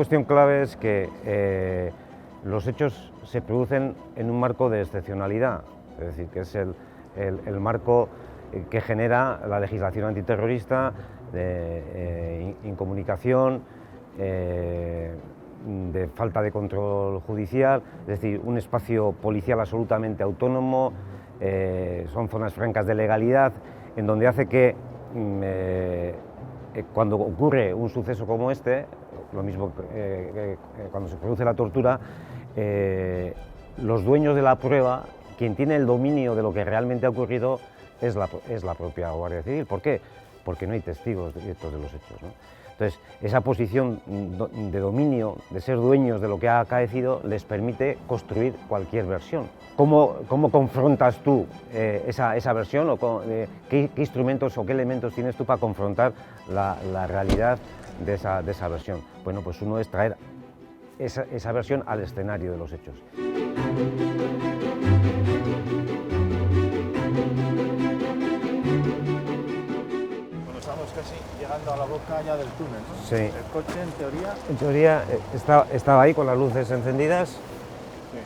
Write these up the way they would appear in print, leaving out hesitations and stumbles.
cuestión clave es que los hechos se producen en un marco de excepcionalidad, es decir, que es el marco que genera la legislación antiterrorista, de incomunicación, de falta de control judicial, es decir, un espacio policial absolutamente autónomo, son zonas francas de legalidad, en donde hace que cuando ocurre un suceso como este, lo mismo que cuando se produce la tortura, los dueños de la prueba, quien tiene el dominio de lo que realmente ha ocurrido, es la propia Guardia Civil. ¿Por qué? Porque no hay testigos directos de los hechos, ¿no? Entonces, esa posición de dominio, de ser dueños de lo que ha acaecido, les permite construir cualquier versión. ¿Cómo confrontas tú esa versión? O ¿qué instrumentos o qué elementos tienes tú para confrontar la realidad de esa versión? Bueno, pues uno es traer esa versión al escenario de los hechos. Casi llegando a la boca ya del túnel, ¿no? Sí. El coche, en teoría... En teoría estaba ahí con las luces encendidas. Sí.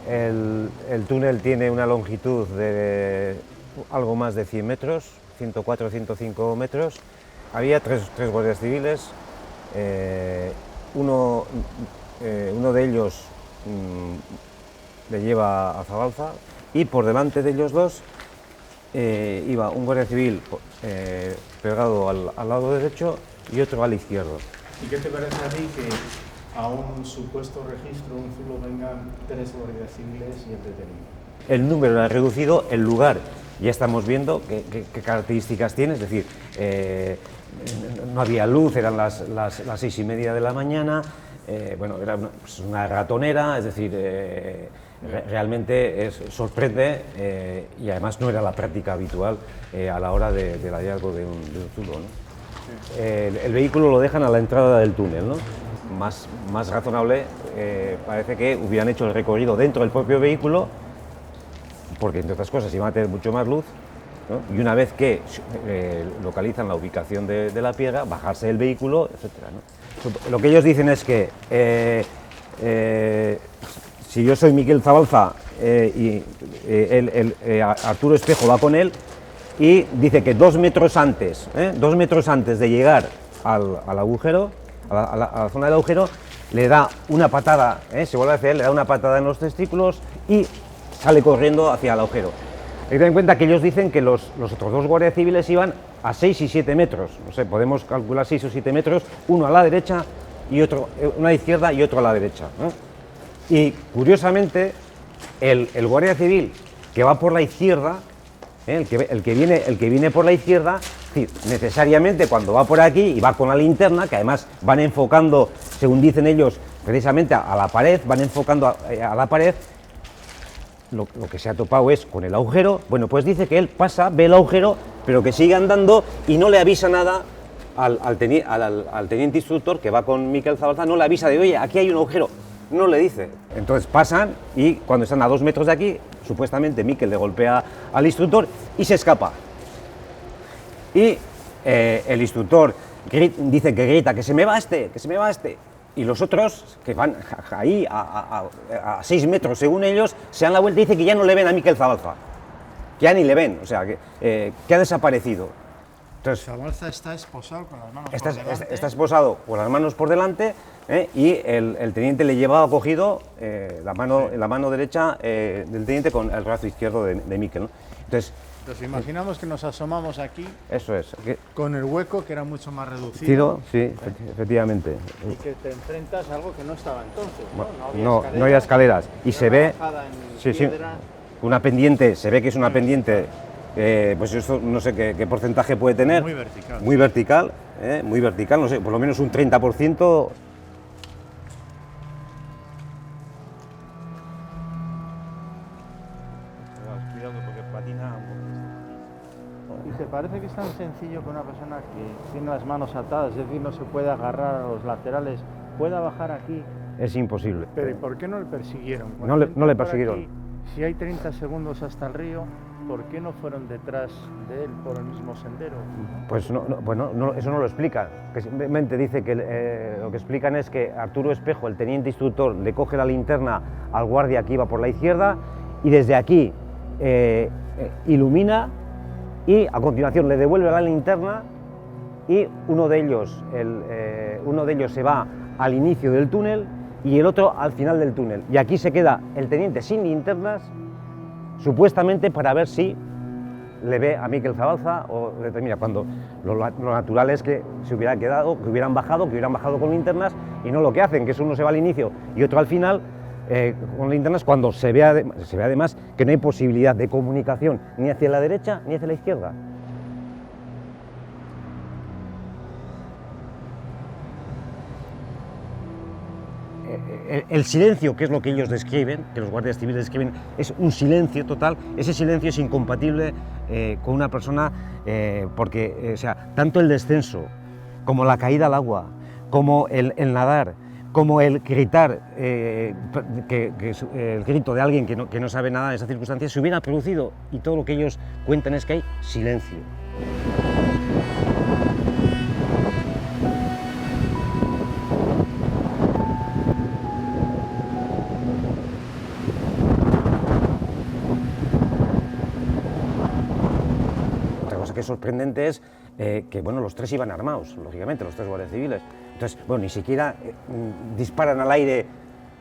El túnel tiene una longitud de algo más de 100 metros, 104 o 105 metros. Había tres guardias civiles. Uno de ellos le lleva a Zabalza y por delante de ellos dos iba un guardia civil pegado al lado derecho y otro al izquierdo. ¿Y qué te parece a ti que a un supuesto registro, un zulo, vengan 3 guardias civiles y el detenido? El número era reducido, el lugar ya estamos viendo qué características tiene, es decir, no había luz, eran las 6:30 de la mañana, bueno, era una ratonera, es decir, realmente sorprende y además no era la práctica habitual a la hora del hallazgo de un zulo, ¿no? Sí. El vehículo lo dejan a la entrada del túnel, ¿no? Más razonable parece que hubieran hecho el recorrido dentro del propio vehículo, porque entre otras cosas iban a tener mucho más luz, ¿no? Y una vez que localizan la ubicación de la piedra, bajarse del vehículo, etcétera, ¿no? Lo que ellos dicen es que si yo soy Miquel Zabalza y Arturo Espejo va con él, y dice que 2 metros antes de llegar al agujero, a la zona del agujero, le da una patada, se vuelve a hacer, le da una patada en los testículos y sale corriendo hacia el agujero. Hay que tener en cuenta que ellos dicen que los otros 2 guardias civiles iban a 6 y 7 metros, no sé, podemos calcular 6 o 7 metros, uno a la derecha y otro, una a la izquierda y otro a la derecha, ¿no? Y curiosamente, el guardia civil que va por la izquierda, el que viene por la izquierda, necesariamente cuando va por aquí y va con la linterna, que además van enfocando, según dicen ellos, precisamente a la pared, van enfocando a la pared, lo que se ha topado es con el agujero. Bueno, pues dice que él pasa, ve el agujero, pero que sigue andando y no le avisa nada al teniente instructor que va con Miquel Zabalza, no le avisa de, oye, aquí hay un agujero. No le dice. Entonces pasan y cuando están a 2 metros de aquí, supuestamente Miquel le golpea al instructor y se escapa. Y el instructor dice que grita, que se me va este, que se me va este. Y los otros, que van ahí a 6 metros según ellos, se dan la vuelta y dicen que ya no le ven a Miquel Zabalza. Que ya ni le ven, o sea, que ha desaparecido. Entonces, Zabalza está esposado con las manos por delante. Está esposado con las manos por delante, y el teniente le llevaba cogido la mano derecha del teniente con el brazo izquierdo de Miquel, ¿no? Entonces imaginamos que nos asomamos aquí. Eso es. Con el hueco que era mucho más reducido. Sí, efectivamente. Y que te enfrentas a algo que no estaba entonces, ¿no? No había escaleras. Y se ve una pendiente, se ve que es una pendiente. Pues esto no sé qué porcentaje puede tener. Muy vertical. Muy vertical, no sé, por lo menos un 30%. Cuidado porque patina. ¿Y te parece que es tan sencillo que una persona que tiene las manos atadas, es decir, no se puede agarrar a los laterales, pueda bajar aquí? Es imposible. Pero ¿y por qué no le persiguieron? No le persiguieron. Aquí, si hay 30 segundos hasta el río, ¿por qué no fueron detrás de él por el mismo sendero? Pues eso no lo explica, que simplemente dice que lo que explican es que Arturo Espejo, el teniente instructor, le coge la linterna al guardia que iba por la izquierda y desde aquí ilumina y a continuación le devuelve la linterna y uno de ellos se va al inicio del túnel y el otro al final del túnel. Y aquí se queda el teniente sin linternas, supuestamente para ver si le ve a Miquel Zabalza o determina, cuando lo natural es que se hubieran quedado, que hubieran bajado con linternas y no lo que hacen, que es uno se va al inicio y otro al final con linternas, cuando se ve además que no hay posibilidad de comunicación ni hacia la derecha ni hacia la izquierda. El silencio, que es lo que ellos describen, que los guardias civiles describen, es un silencio total. Ese silencio es incompatible con una persona porque, o sea, tanto el descenso como la caída al agua, como el nadar, como el gritar, el grito de alguien que no sabe nada de esa circunstancia, se hubiera producido, y todo lo que ellos cuentan es que hay silencio. Que es sorprendente es que bueno, los tres iban armados, lógicamente, los tres guardias civiles. Entonces, bueno, ni siquiera disparan al aire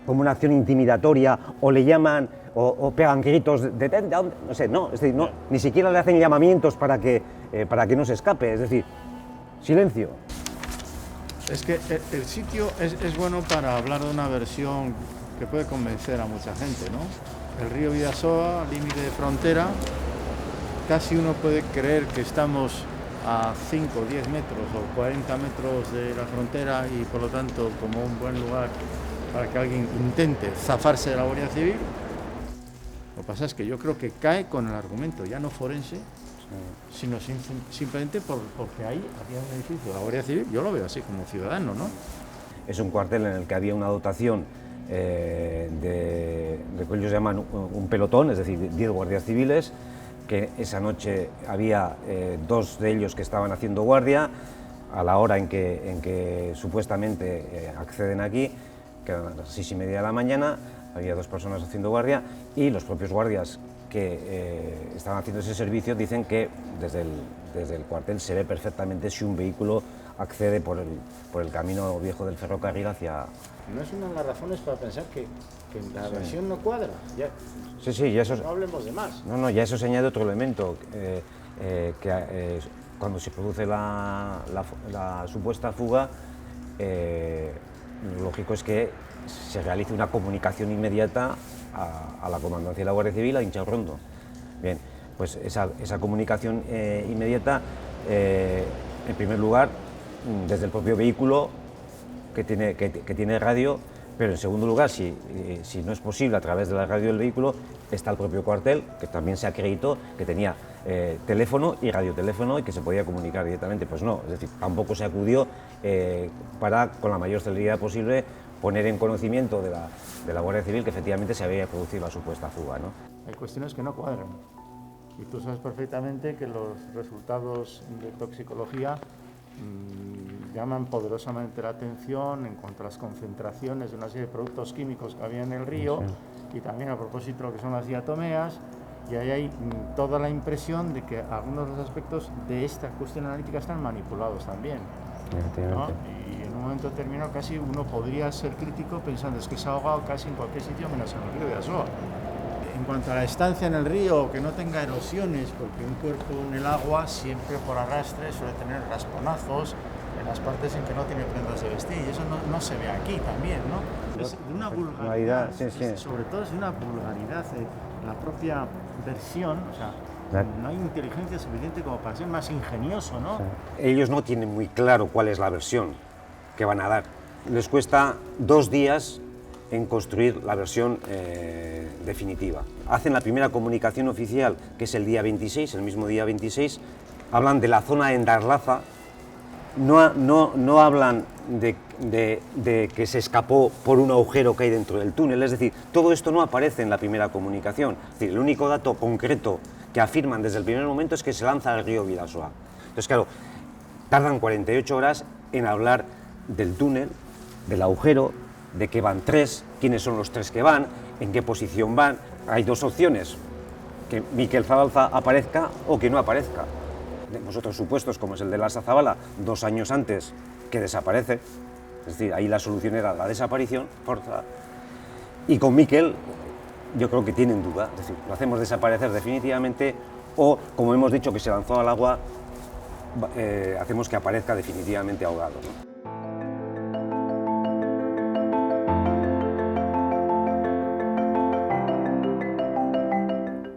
como una acción intimidatoria o le llaman o pegan gritos de detente, no sé, no, es decir, no, ni siquiera le hacen llamamientos para que no se escape, es decir, silencio. Es que el sitio es bueno para hablar de una versión que puede convencer a mucha gente, ¿no? El río Bidasoa, límite de frontera. Casi uno puede creer que estamos a 5, 10 metros o 40 metros de la frontera y por lo tanto como un buen lugar para que alguien intente zafarse de la Guardia Civil. Lo que pasa es que yo creo que cae con el argumento ya no forense, sino simplemente porque ahí había un edificio de la Guardia Civil. Yo lo veo así como ciudadano, ¿no? Es un cuartel en el que había una dotación de lo que ellos llaman un pelotón, es decir, 10 guardias civiles, que esa noche había 2 de ellos que estaban haciendo guardia a la hora en que supuestamente acceden aquí, que eran las 6:30 de la mañana, había 2 personas haciendo guardia y los propios guardias que estaban haciendo ese servicio dicen que desde el cuartel se ve perfectamente si un vehículo accede por el camino viejo del ferrocarril hacia... No es una de las razones para pensar que la versión no cuadra. Ya. Sí, ya eso... No hablemos de más. No, ya eso se añade otro elemento, cuando se produce la supuesta fuga, lo lógico es que se realice una comunicación inmediata a la Comandancia de la Guardia Civil, a Inchaurrondo. Bien, pues esa comunicación inmediata, en primer lugar, desde el propio vehículo que tiene radio, pero en segundo lugar, si no es posible a través de la radio del vehículo, está el propio cuartel, que también se acreditó que tenía teléfono y radioteléfono y que se podía comunicar directamente. Pues no, es decir, tampoco se acudió para, con la mayor celeridad posible, poner en conocimiento de la Guardia Civil que efectivamente se había producido la supuesta fuga, ¿no? Hay cuestiones que no cuadran. Y tú sabes perfectamente que los resultados de toxicología llaman poderosamente la atención en cuanto a las concentraciones de una serie de productos químicos que había en el río, sí. Y también a propósito de lo que son las diatomeas, y ahí hay toda la impresión de que algunos de los aspectos de esta cuestión analítica están manipulados también, ¿no? Y en un momento determinado casi uno podría ser crítico pensando es que se ha ahogado casi en cualquier sitio menos en el río Bidasoa. En cuanto a la estancia en el río, que no tenga erosiones, porque un cuerpo en el agua siempre por arrastre suele tener rasponazos en las partes en que no tiene prendas de vestir, y eso no se ve aquí también, ¿no? Es de una vulgaridad, sí. Sobre todo es de una vulgaridad, la propia versión, o sea, no hay inteligencia suficiente como para ser más ingenioso, ¿no? Sí. Ellos no tienen muy claro cuál es la versión que van a dar. Les cuesta 2 días en construir la versión definitiva. Hacen la primera comunicación oficial, que es el día 26, el mismo día 26, hablan de la zona de Endarlaza, no hablan de que se escapó por un agujero que hay dentro del túnel, es decir, todo esto no aparece en la primera comunicación. Es decir, el único dato concreto que afirman desde el primer momento es que se lanza al río Bidasoa. Entonces, claro, tardan 48 horas en hablar del túnel, del agujero, de que van 3, quiénes son los 3 que van, en qué posición van. Hay 2 opciones, que Miquel Zabalza aparezca o que no aparezca. Tenemos otros supuestos, como es el de Lasa Zabala, 2 años antes, que desaparece. Es decir, ahí la solución era la desaparición forzada. Y con Miquel, yo creo que tienen duda. Es decir, lo hacemos desaparecer definitivamente o, como hemos dicho, que se lanzó al agua, hacemos que aparezca definitivamente ahogado, ¿no?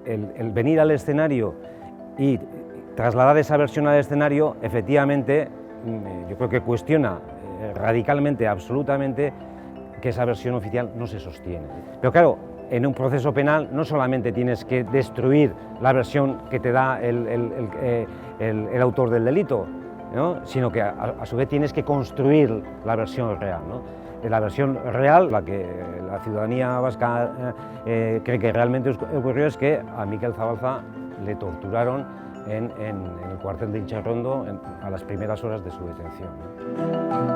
El venir al escenario y trasladar esa versión al escenario, efectivamente, yo creo que cuestiona radicalmente, absolutamente, que esa versión oficial no se sostiene. Pero claro, en un proceso penal no solamente tienes que destruir la versión que te da el autor del delito, ¿no?, sino que a su vez tienes que construir la versión real, ¿no? La versión real, la que la ciudadanía vasca cree que realmente ocurrió, es que a Miquel Zabalza le torturaron en el cuartel de Incharrondo a las primeras horas de su detención, ¿no?